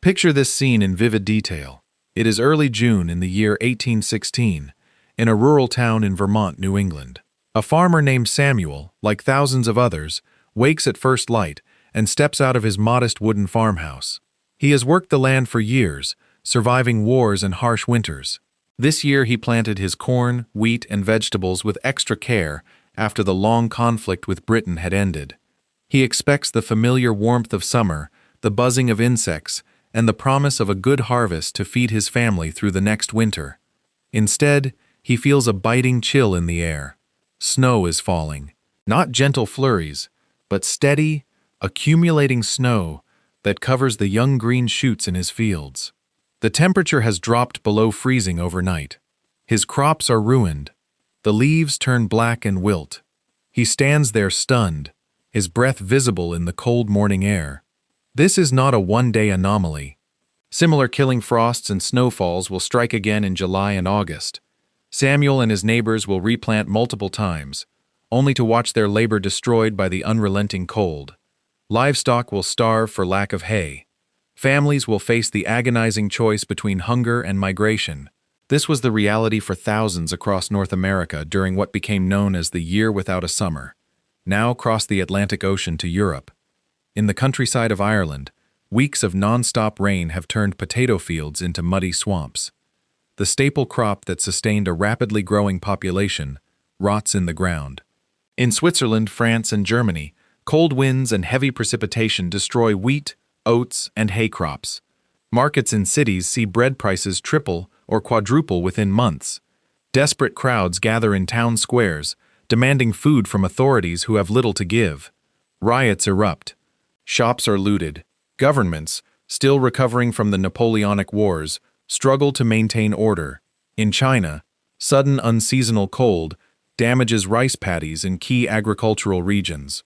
Picture this scene in vivid detail. It is early June in the year 1816, in a rural town in Vermont, New England. A farmer named Samuel, like thousands of others, wakes at first light and steps out of his modest wooden farmhouse. He has worked the land for years, surviving wars and harsh winters. This year he planted his corn, wheat, and vegetables with extra care after the long conflict with Britain had ended. He expects the familiar warmth of summer, the buzzing of insects, and the promise of a good harvest to feed his family through the next winter. Instead, he feels a biting chill in the air. Snow is falling. Not gentle flurries, but steady, accumulating snow that covers the young green shoots in his fields. The temperature has dropped below freezing overnight. His crops are ruined. The leaves turn black and wilt. He stands there stunned, his breath visible in the cold morning air. This is not a one-day anomaly. Similar killing frosts and snowfalls will strike again in July and August. Samuel and his neighbors will replant multiple times, only to watch their labor destroyed by the unrelenting cold. Livestock will starve for lack of hay. Families will face the agonizing choice between hunger and migration. This was the reality for thousands across North America during what became known as the Year Without a Summer, now crossed the Atlantic Ocean to Europe. In the countryside of Ireland, weeks of non-stop rain have turned potato fields into muddy swamps. The staple crop that sustained a rapidly growing population rots in the ground. In Switzerland, France, and Germany, cold winds and heavy precipitation destroy wheat, oats, and hay crops. Markets in cities see bread prices triple or quadruple within months. Desperate crowds gather in town squares, demanding food from authorities who have little to give. Riots erupt. Shops are looted. Governments, still recovering from the Napoleonic Wars, struggle to maintain order. In China, sudden unseasonal cold damages rice paddies in key agricultural regions.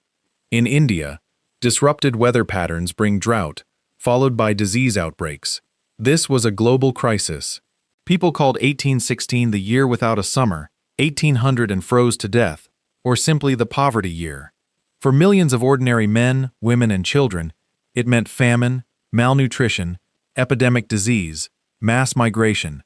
In India, disrupted weather patterns bring drought, followed by disease outbreaks. This was a global crisis. People called 1816 the year without a summer, 1800 and froze to death, or simply the poverty year. For millions of ordinary men, women, and children, it meant famine, malnutrition, epidemic disease, mass migration,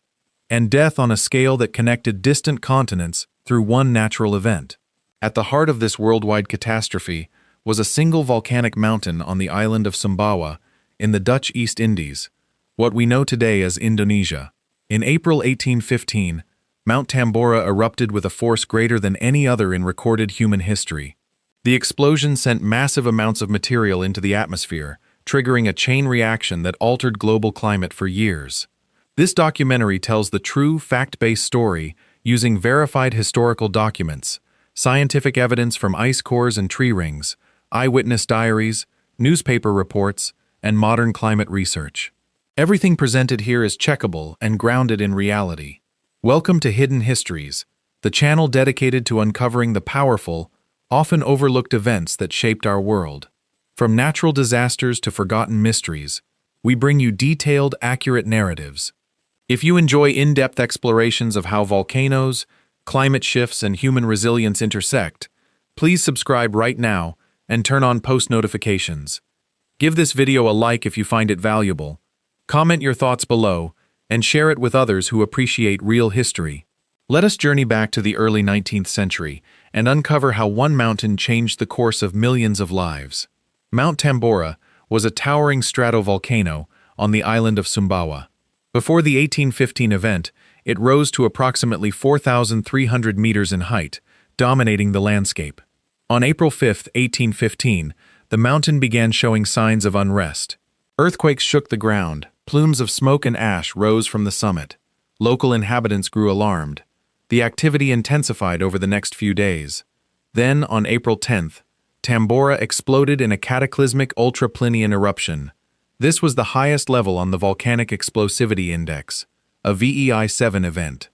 and death on a scale that connected distant continents through one natural event. At the heart of this worldwide catastrophe was a single volcanic mountain on the island of Sumbawa in the Dutch East Indies, what we know today as Indonesia. In April 1815, Mount Tambora erupted with a force greater than any other in recorded human history. The explosion sent massive amounts of material into the atmosphere, triggering a chain reaction that altered global climate for years. This documentary tells the true, fact-based story using verified historical documents, scientific evidence from ice cores and tree rings, eyewitness diaries, newspaper reports, and modern climate research. Everything presented here is checkable and grounded in reality. Welcome to Hidden Histories, the channel dedicated to uncovering the powerful, often overlooked events that shaped our world. From natural disasters to forgotten mysteries, we bring you detailed, accurate narratives. If you enjoy in-depth explorations of how volcanoes, climate shifts, and human resilience intersect, please subscribe right now and turn on post notifications. Give this video a like if you find it valuable. Comment your thoughts below and share it with others who appreciate real history. Let us journey back to the early 19th century and uncover how one mountain changed the course of millions of lives. Mount Tambora was a towering stratovolcano on the island of Sumbawa. Before the 1815 event, it rose to approximately 4,300 meters in height, dominating the landscape. On April 5, 1815, the mountain began showing signs of unrest. Earthquakes shook the ground, plumes of smoke and ash rose from the summit. Local inhabitants grew alarmed. The activity intensified over the next few days. Then, on April 10th, Tambora exploded in a cataclysmic ultra-Plinian eruption. This was the highest level on the Volcanic Explosivity Index, a VEI 7 event.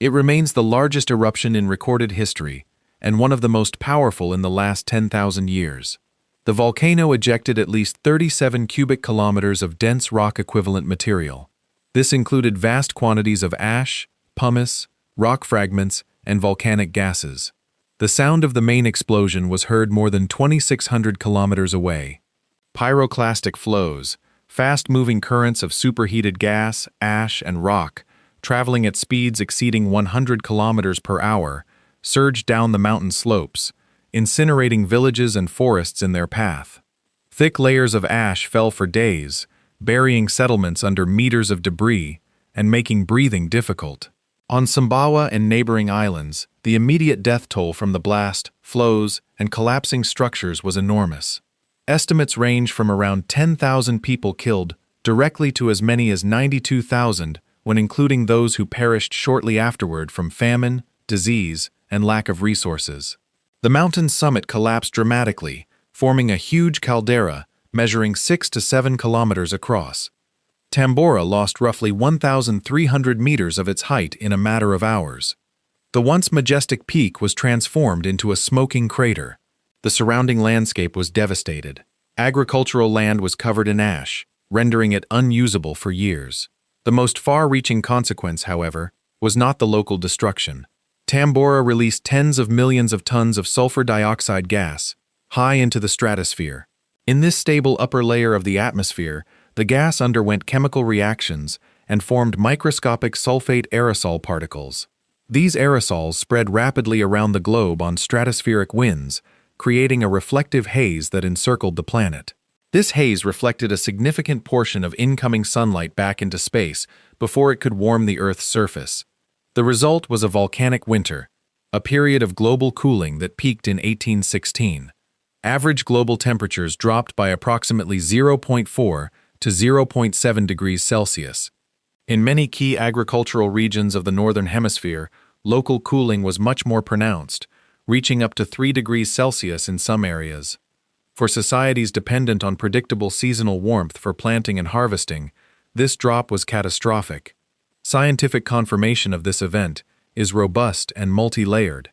It remains the largest eruption in recorded history, and one of the most powerful in the last 10,000 years. The volcano ejected at least 37 cubic kilometers of dense rock-equivalent material. This included vast quantities of ash, pumice, rock fragments, and volcanic gases. The sound of the main explosion was heard more than 2,600 kilometers away. Pyroclastic flows, Fast-moving currents of superheated gas, ash, and rock, traveling at speeds exceeding 100 kilometers per hour, surged down the mountain slopes, incinerating villages and forests in their path. Thick layers of ash fell for days, burying settlements under meters of debris and making breathing difficult. On Sumbawa and neighboring islands, the immediate death toll from the blast, flows, and collapsing structures was enormous. Estimates range from around 10,000 people killed directly to as many as 92,000 when including those who perished shortly afterward from famine, disease, and lack of resources. The mountain's summit collapsed dramatically, forming a huge caldera measuring 6 to 7 kilometers across. Tambora lost roughly 1,300 meters of its height in a matter of hours. The once majestic peak was transformed into a smoking crater. The surrounding landscape was devastated. Agricultural land was covered in ash, rendering it unusable for years. The most far-reaching consequence, however, was not the local destruction. Tambora released tens of millions of tons of sulfur dioxide gas, high into the stratosphere. In this stable upper layer of the atmosphere, the gas underwent chemical reactions and formed microscopic sulfate aerosol particles. These aerosols spread rapidly around the globe on stratospheric winds, creating a reflective haze that encircled the planet. This haze reflected a significant portion of incoming sunlight back into space before it could warm the Earth's surface. The result was a volcanic winter, a period of global cooling that peaked in 1816. Average global temperatures dropped by approximately 0.4 to 0.7 degrees Celsius. In many key agricultural regions of the Northern Hemisphere, local cooling was much more pronounced, reaching up to 3 degrees Celsius in some areas. For societies dependent on predictable seasonal warmth for planting and harvesting, this drop was catastrophic. Scientific confirmation of this event is robust and multi-layered.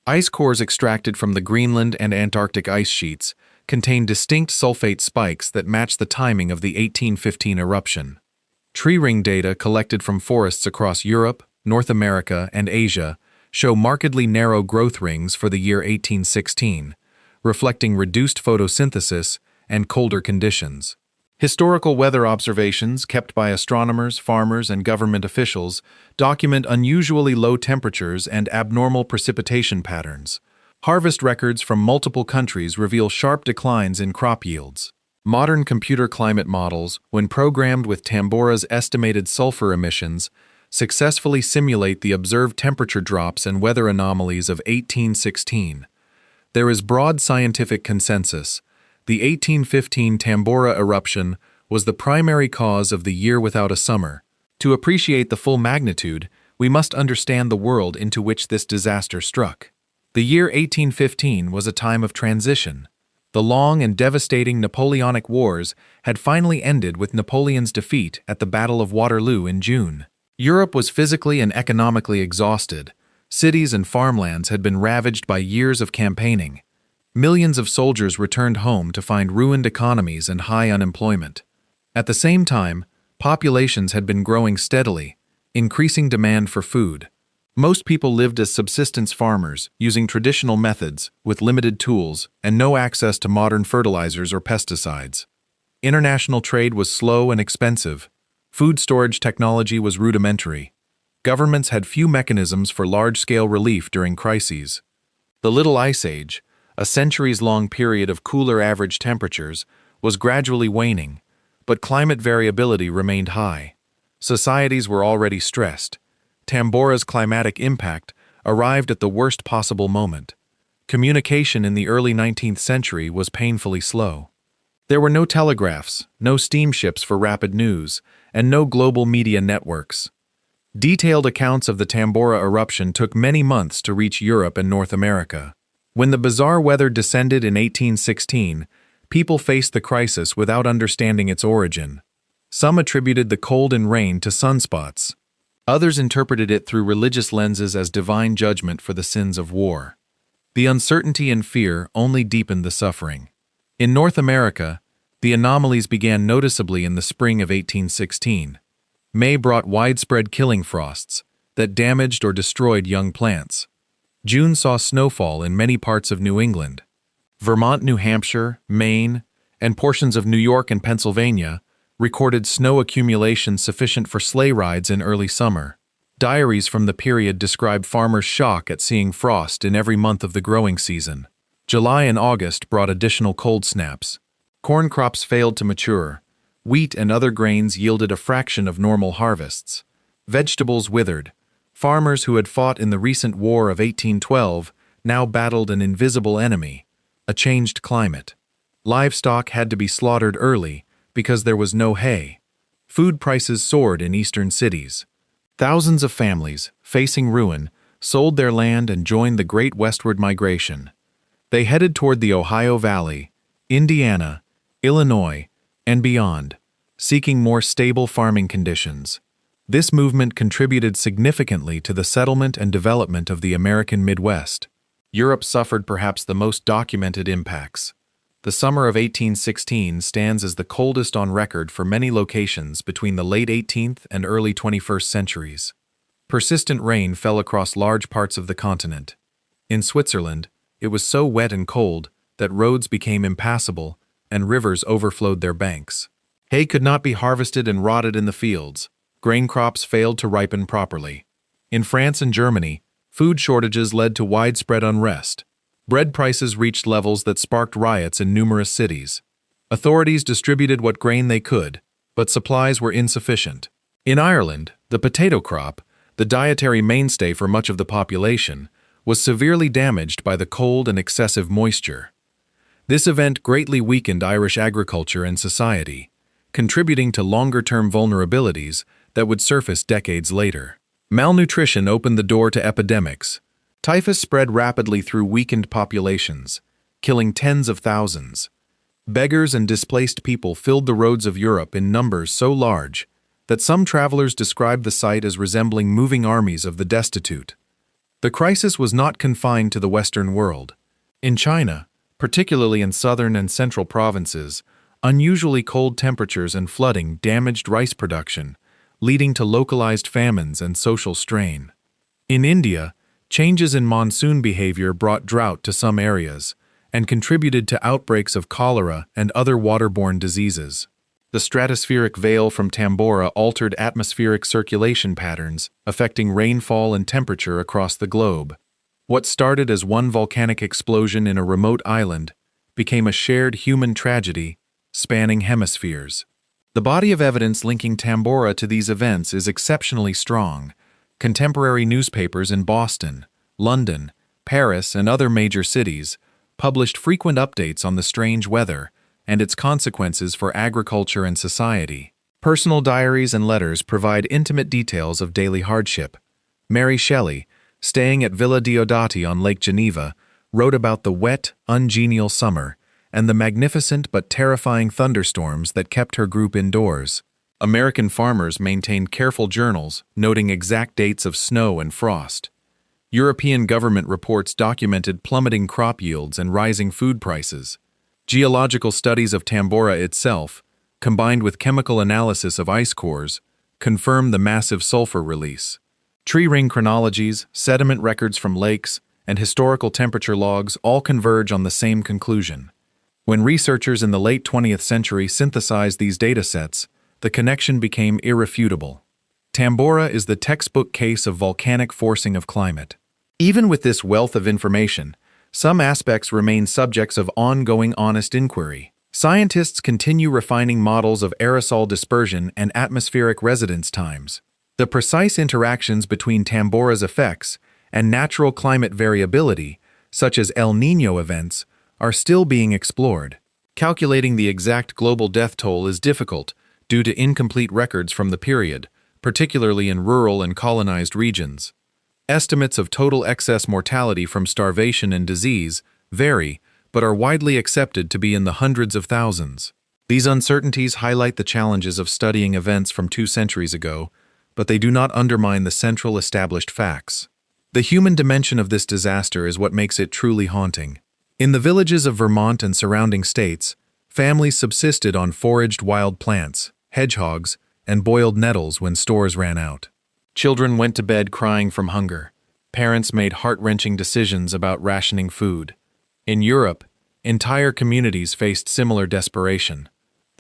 Ice cores extracted from the Greenland and Antarctic ice sheets contain distinct sulfate spikes that match the timing of the 1815 eruption. Tree ring data collected from forests across Europe, North America, and Asia show markedly narrow growth rings for the year 1816, reflecting reduced photosynthesis and colder conditions. Historical weather observations kept by astronomers, farmers, and government officials document unusually low temperatures and abnormal precipitation patterns. Harvest records from multiple countries reveal sharp declines in crop yields. Modern computer climate models, when programmed with Tambora's estimated sulfur emissions, successfully simulate the observed temperature drops and weather anomalies of 1816. There is broad scientific consensus. The 1815 Tambora eruption was the primary cause of the year without a summer. To appreciate the full magnitude, we must understand the world into which this disaster struck. The year 1815 was a time of transition. The long and devastating Napoleonic Wars had finally ended with Napoleon's defeat at the Battle of Waterloo in June. Europe was physically and economically exhausted. Cities and farmlands had been ravaged by years of campaigning. Millions of soldiers returned home to find ruined economies and high unemployment. At the same time, populations had been growing steadily, increasing demand for food. Most people lived as subsistence farmers, using traditional methods, with limited tools, and no access to modern fertilizers or pesticides. International trade was slow and expensive. Food storage technology was rudimentary. Governments had few mechanisms for large-scale relief during crises. The Little Ice Age, a centuries-long period of cooler average temperatures, was gradually waning, but climate variability remained high. Societies were already stressed. Tambora's climatic impact arrived at the worst possible moment. Communication in the early 19th century was painfully slow. There were no telegraphs, no steamships for rapid news, and no global media networks. Detailed accounts of the Tambora eruption took many months to reach Europe and North America. When the bizarre weather descended in 1816, people faced the crisis without understanding its origin. Some attributed the cold and rain to sunspots. Others interpreted it through religious lenses as divine judgment for the sins of war. The uncertainty and fear only deepened the suffering. In North America, the anomalies began noticeably in the spring of 1816. May brought widespread killing frosts that damaged or destroyed young plants. June saw snowfall in many parts of New England. Vermont, New Hampshire, Maine, and portions of New York and Pennsylvania recorded snow accumulation sufficient for sleigh rides in early summer. Diaries from the period describe farmers' shock at seeing frost in every month of the growing season. July and August brought additional cold snaps. Corn crops failed to mature. Wheat and other grains yielded a fraction of normal harvests. Vegetables withered. Farmers who had fought in the recent War of 1812 now battled an invisible enemy, a changed climate. Livestock had to be slaughtered early because there was no hay. Food prices soared in eastern cities. Thousands of families, facing ruin, sold their land and joined the great westward migration. They headed toward the Ohio Valley, Indiana, Illinois, and beyond, seeking more stable farming conditions. This movement contributed significantly to the settlement and development of the American Midwest. Europe suffered perhaps the most documented impacts. The summer of 1816 stands as the coldest on record for many locations between the late 18th and early 21st centuries. Persistent rain fell across large parts of the continent. In Switzerland, it was so wet and cold that roads became impassable and rivers overflowed their banks. Hay could not be harvested and rotted in the fields. Grain crops failed to ripen properly. In France and Germany, food shortages led to widespread unrest. Bread prices reached levels that sparked riots in numerous cities. Authorities distributed what grain they could, but supplies were insufficient. In Ireland, the potato crop, the dietary mainstay for much of the population, was severely damaged by the cold and excessive moisture. This event greatly weakened Irish agriculture and society, contributing to longer-term vulnerabilities that would surface decades later. Malnutrition opened the door to epidemics. Typhus spread rapidly through weakened populations, killing tens of thousands. Beggars and displaced people filled the roads of Europe in numbers so large that some travelers described the sight as resembling moving armies of the destitute. The crisis was not confined to the Western world. In China, particularly in southern and central provinces, unusually cold temperatures and flooding damaged rice production, leading to localized famines and social strain. In India, changes in monsoon behavior brought drought to some areas and contributed to outbreaks of cholera and other waterborne diseases. The stratospheric veil from Tambora altered atmospheric circulation patterns, affecting rainfall and temperature across the globe. What started as one volcanic explosion in a remote island became a shared human tragedy spanning hemispheres. The body of evidence linking Tambora to these events is exceptionally strong. Contemporary newspapers in Boston, London, Paris, and other major cities published frequent updates on the strange weather and its consequences for agriculture and society. Personal diaries and letters provide intimate details of daily hardship. Mary Shelley, staying at Villa Diodati on Lake Geneva, wrote about the wet, ungenial summer and the magnificent but terrifying thunderstorms that kept her group indoors. American farmers maintained careful journals noting exact dates of snow and frost. European government reports documented plummeting crop yields and rising food prices. Geological studies of Tambora itself, combined with chemical analysis of ice cores, confirm the massive sulfur release. Tree ring chronologies, sediment records from lakes, and historical temperature logs all converge on the same conclusion. When researchers in the late 20th century synthesized these datasets, the connection became irrefutable. Tambora is the textbook case of volcanic forcing of climate. Even with this wealth of information, some aspects remain subjects of ongoing honest inquiry. Scientists continue refining models of aerosol dispersion and atmospheric residence times. The precise interactions between Tambora's effects and natural climate variability, such as El Niño events, are still being explored. Calculating the exact global death toll is difficult due to incomplete records from the period, particularly in rural and colonized regions. Estimates of total excess mortality from starvation and disease vary, but are widely accepted to be in the hundreds of thousands. These uncertainties highlight the challenges of studying events from 2 centuries ago, but they do not undermine the central established facts. The human dimension of this disaster is what makes it truly haunting. In the villages of Vermont and surrounding states, families subsisted on foraged wild plants, hedgehogs, and boiled nettles when stores ran out. Children went to bed crying from hunger. Parents made heart-wrenching decisions about rationing food. In Europe, entire communities faced similar desperation.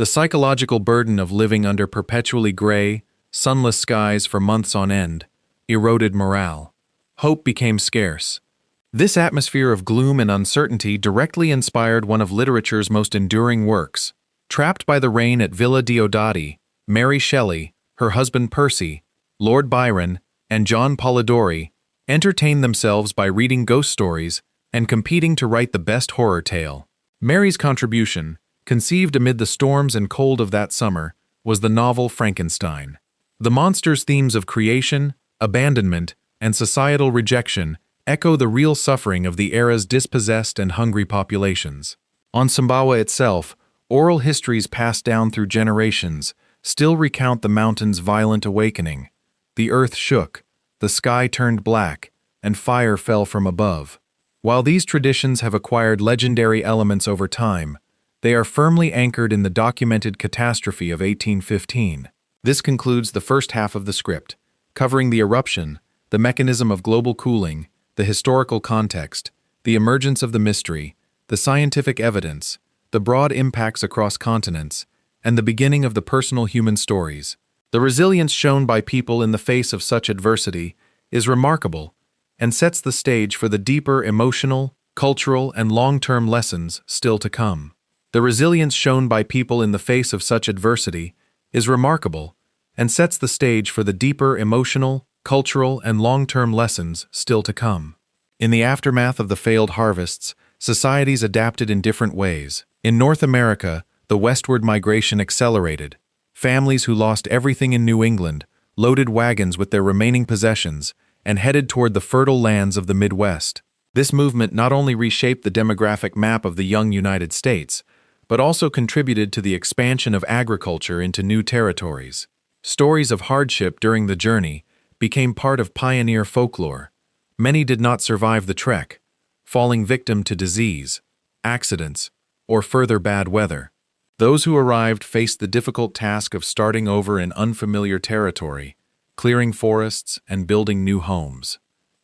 The psychological burden of living under perpetually gray, sunless skies for months on end eroded morale. Hope became scarce. This atmosphere of gloom and uncertainty directly inspired one of literature's most enduring works. Trapped by the rain at Villa Diodati, Mary Shelley, her husband Percy, Lord Byron, and John Polidori entertained themselves by reading ghost stories and competing to write the best horror tale. Mary's contribution, conceived amid the storms and cold of that summer, was the novel Frankenstein. The monster's themes of creation, abandonment, and societal rejection echo the real suffering of the era's dispossessed and hungry populations. On Sumbawa itself, oral histories passed down through generations still recount the mountain's violent awakening. The earth shook, the sky turned black, and fire fell from above. While these traditions have acquired legendary elements over time, they are firmly anchored in the documented catastrophe of 1815. This concludes the first half of the script, covering the eruption, the mechanism of global cooling, the historical context, the emergence of the mystery, the scientific evidence, the broad impacts across continents, and the beginning of the personal human stories. The resilience shown by people in the face of such adversity is remarkable and sets the stage for the deeper emotional, cultural, and long-term lessons still to come. The resilience shown by people in the face of such adversity is remarkable and sets the stage for the deeper emotional, cultural, and long-term lessons still to come. In the aftermath of the failed harvests, societies adapted in different ways. In North America, the westward migration accelerated. Families who lost everything in New England loaded wagons with their remaining possessions and headed toward the fertile lands of the Midwest. This movement not only reshaped the demographic map of the young United States, but also contributed to the expansion of agriculture into new territories. Stories of hardship during the journey became part of pioneer folklore. Many did not survive the trek, falling victim to disease, accidents, or further bad weather. Those who arrived faced the difficult task of starting over in unfamiliar territory, clearing forests, and building new homes.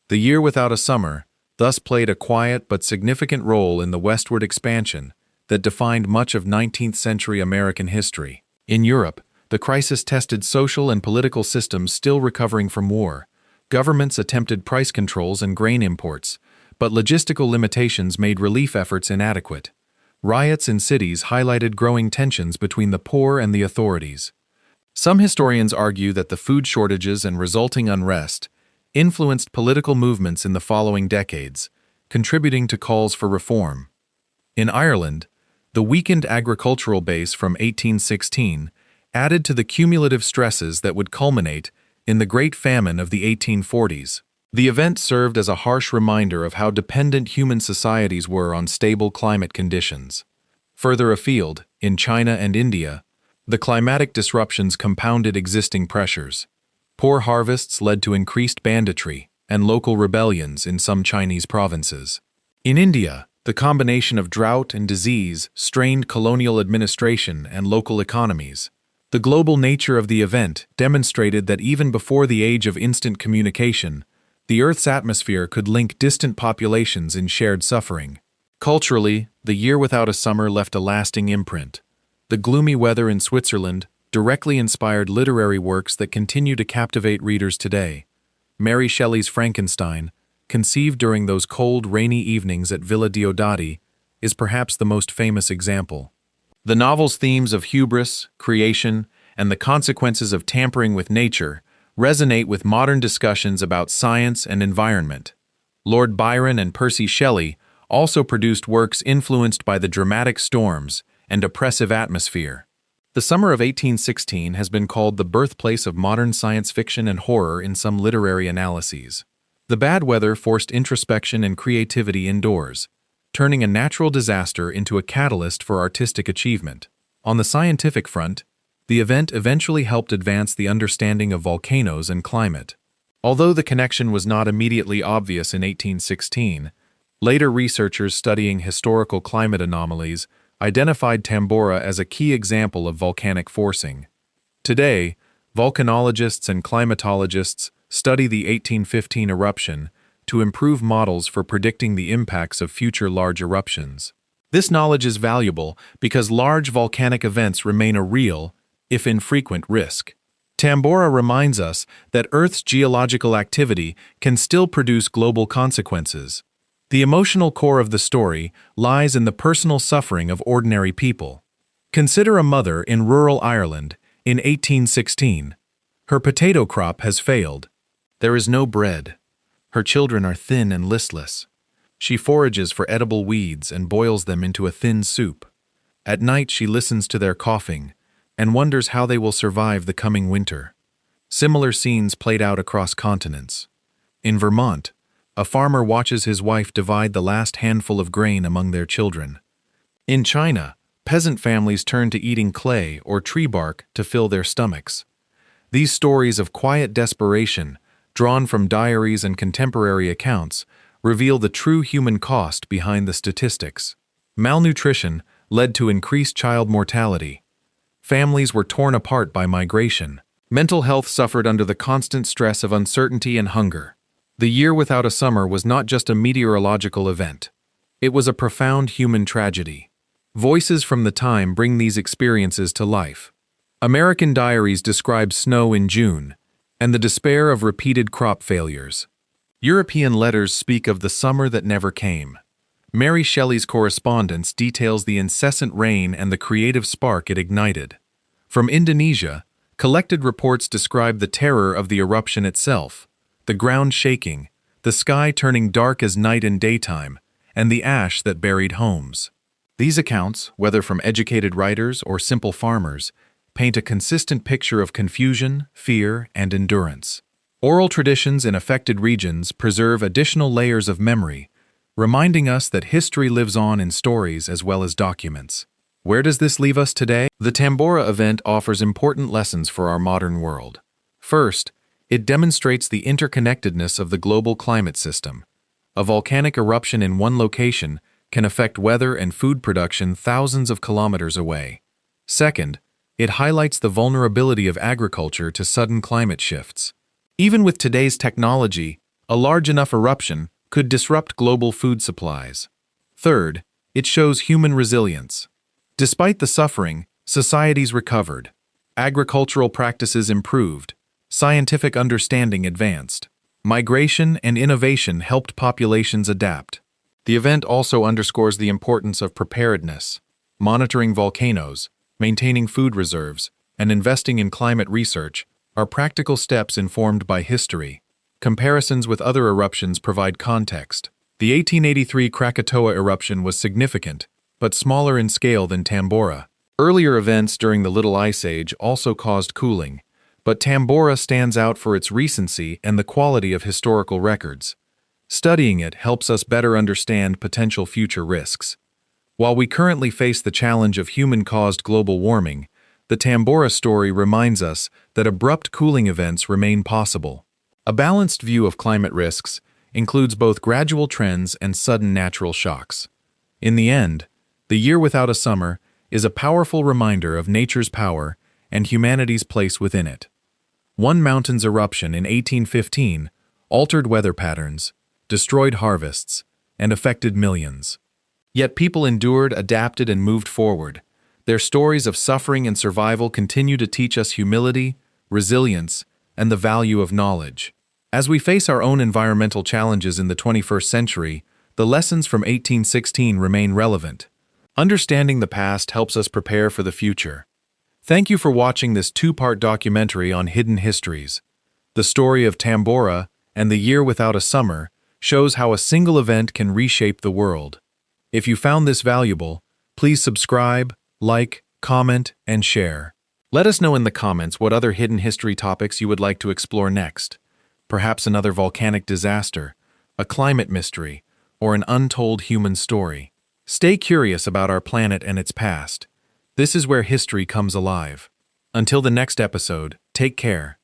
The year without a summer thus played a quiet but significant role in the westward expansion that defined much of 19th-century American history. In Europe, the crisis tested social and political systems still recovering from war. Governments attempted price controls and grain imports, but logistical limitations made relief efforts inadequate. Riots in cities highlighted growing tensions between the poor and the authorities. Some historians argue that the food shortages and resulting unrest influenced political movements in the following decades, contributing to calls for reform. In Ireland, the weakened agricultural base from 1816 added to the cumulative stresses that would culminate in the Great Famine of the 1840s. The event served as a harsh reminder of how dependent human societies were on stable climate conditions. Further afield, in China and India, the climatic disruptions compounded existing pressures. Poor harvests led to increased banditry and local rebellions in some Chinese provinces. In India, the combination of drought and disease strained colonial administration and local economies. The global nature of the event demonstrated that even before the age of instant communication, the Earth's atmosphere could link distant populations in shared suffering. Culturally, the year without a summer left a lasting imprint. The gloomy weather in Switzerland directly inspired literary works that continue to captivate readers today. Mary Shelley's Frankenstein, conceived during those cold, rainy evenings at Villa Diodati, is perhaps the most famous example. The novel's themes of hubris, creation, and the consequences of tampering with nature resonate with modern discussions about science and environment. Lord Byron and Percy Shelley also produced works influenced by the dramatic storms and oppressive atmosphere. The summer of 1816 has been called the birthplace of modern science fiction and horror in some literary analyses. The bad weather forced introspection and creativity indoors, turning a natural disaster into a catalyst for artistic achievement. On the scientific front, the event eventually helped advance the understanding of volcanoes and climate. Although the connection was not immediately obvious in 1816, later researchers studying historical climate anomalies identified Tambora as a key example of volcanic forcing. Today, volcanologists and climatologists study the 1815 eruption to improve models for predicting the impacts of future large eruptions. This knowledge is valuable because large volcanic events remain a real, if infrequent, risk. Tambora reminds us that Earth's geological activity can still produce global consequences. The emotional core of the story lies in the personal suffering of ordinary people. Consider a mother in rural Ireland in 1816. Her potato crop has failed. There is no bread. Her children are thin and listless. She forages for edible weeds and boils them into a thin soup. At night she listens to their coughing and wonders how they will survive the coming winter. Similar scenes played out across continents. In Vermont, a farmer watches his wife divide the last handful of grain among their children. In China, peasant families turn to eating clay or tree bark to fill their stomachs. These stories of quiet desperation, drawn from diaries and contemporary accounts, reveal the true human cost behind the statistics. Malnutrition led to increased child mortality. Families were torn apart by migration. Mental health suffered under the constant stress of uncertainty and hunger. The year without a summer was not just a meteorological event. It was a profound human tragedy. Voices from the time bring these experiences to life. American diaries describe snow in June, and the despair of repeated crop failures. European letters speak of the summer that never came. Mary Shelley's correspondence details the incessant rain and the creative spark it ignited. From Indonesia, collected reports describe the terror of the eruption itself, the ground shaking, the sky turning dark as night and daytime, and the ash that buried homes. These accounts, whether from educated writers or simple farmers, paint a consistent picture of confusion, fear, and endurance. Oral traditions in affected regions preserve additional layers of memory, reminding us that history lives on in stories as well as documents. Where does this leave us today? The Tambora event offers important lessons for our modern world. First, it demonstrates the interconnectedness of the global climate system. A volcanic eruption in one location can affect weather and food production thousands of kilometers away. Second, it highlights the vulnerability of agriculture to sudden climate shifts. Even with today's technology, a large enough eruption could disrupt global food supplies. Third, it shows human resilience. Despite the suffering, societies recovered. Agricultural practices improved. Scientific understanding advanced. Migration and innovation helped populations adapt. The event also underscores the importance of preparedness. Monitoring volcanoes, maintaining food reserves, and investing in climate research are practical steps informed by history. Comparisons with other eruptions provide context. The 1883 Krakatoa eruption was significant, but smaller in scale than Tambora. Earlier events during the Little Ice Age also caused cooling, but Tambora stands out for its recency and the quality of historical records. Studying it helps us better understand potential future risks. While we currently face the challenge of human-caused global warming, the Tambora story reminds us that abrupt cooling events remain possible. A balanced view of climate risks includes both gradual trends and sudden natural shocks. In the end, the year without a summer is a powerful reminder of nature's power and humanity's place within it. One mountain's eruption in 1815 altered weather patterns, destroyed harvests, and affected millions. Yet people endured, adapted, and moved forward. Their stories of suffering and survival continue to teach us humility, resilience, and the value of knowledge. As we face our own environmental challenges in the 21st century, the lessons from 1816 remain relevant. Understanding the past helps us prepare for the future. Thank you for watching this two-part documentary on hidden histories. The story of Tambora and the year without a summer shows how a single event can reshape the world. If you found this valuable, please subscribe, like, comment, and share. Let us know in the comments what other hidden history topics you would like to explore next. Perhaps another volcanic disaster, a climate mystery, or an untold human story. Stay curious about our planet and its past. This is where history comes alive. Until the next episode, take care.